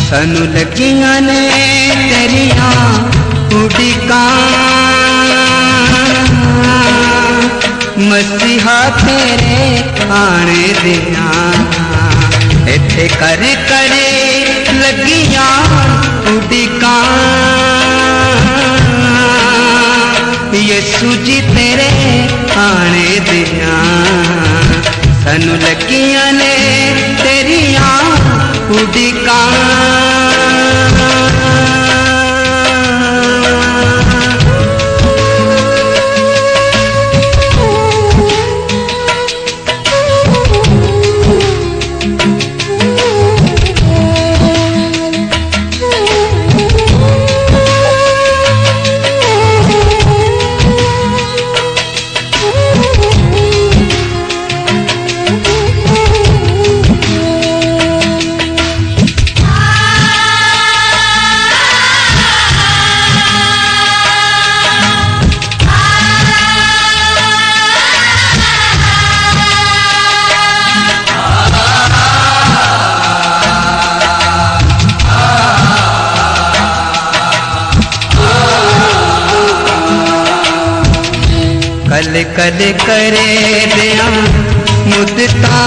सानू लगियां ने तेरिया उड़िकां, मसीहा तेरे आने दिया इत्थे कर करे लगियां उड़िकां। यीशु जी तेरे आने दिया सानू लगियां ने तेरिया उड़िकां। कल कल करे दिया मुद्दता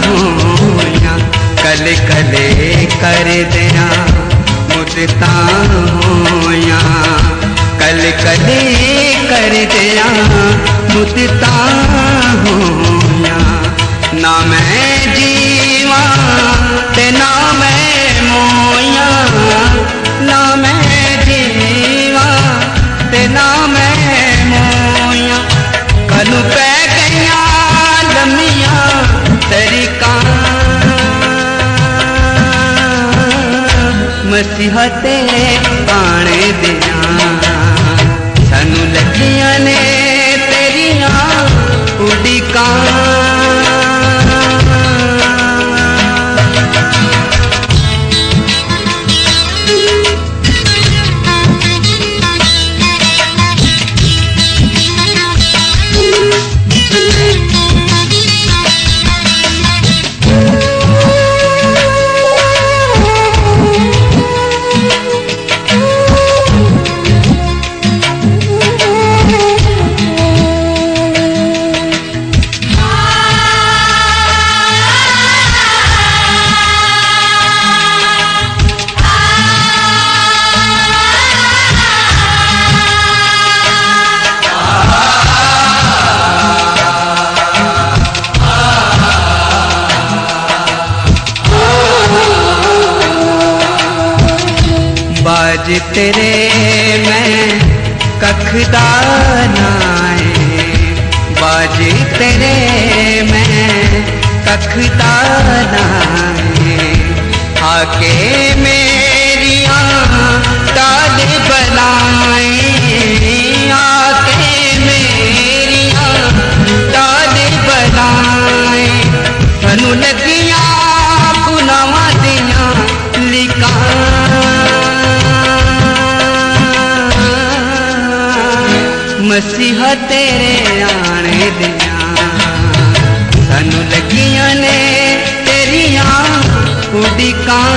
होया, कल कल कर दिया मुद्दता होया, कल कल कर दिया मुद्दता होया। ना मैं जीवा ते ना मैं मोया, ना मैं जीवा ते ना मैं मोया। कनू पै गईया लम्मिया तरीका, मसीहा तेरे आने दिया सानू लगियां ने तेरिया उड़िकां। बाज तेरे मैं कखदा नाए, बाज तेरे मैं कखदा नाए। आके मेरिया टाल बनाए, आके मेरिया टाल बनाए। सानू लगियां गुनाहां दियां लिकां, मसीहा तेरे आने दिया सानू लगियां ने तेरिया उड़िकां।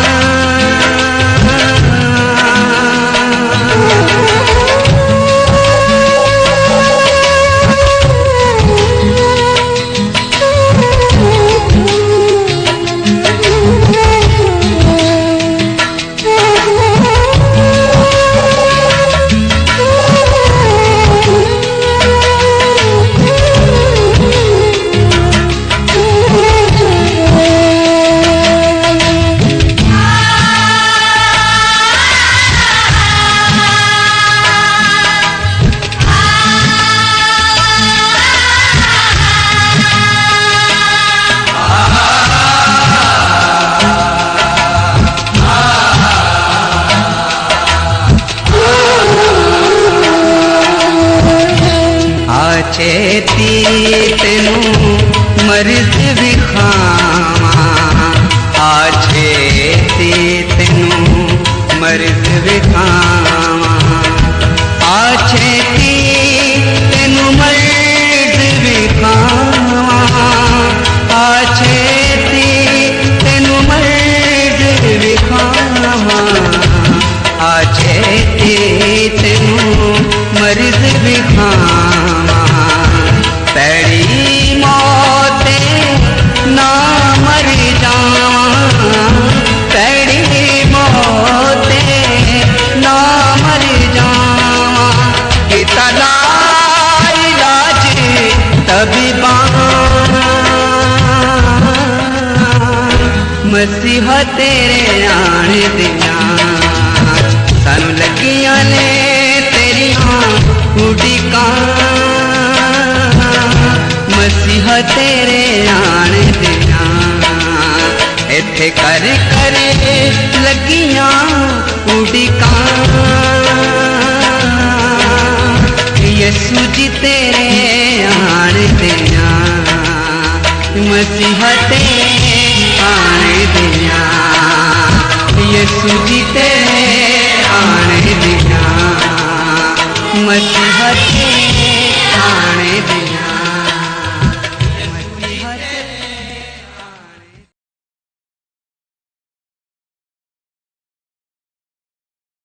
मसीहा तेरे आने दियां सानू लगियां ने तेरियां उड़ीकां मसीहा तेरे आने दियां इत्थे कर कर लगियां उड़ीकां यसू जी तेरे आने दियां मसीहा तेरे आने दियां यसू जी तेरे आने दियां मसीहा तेरे आने दियां।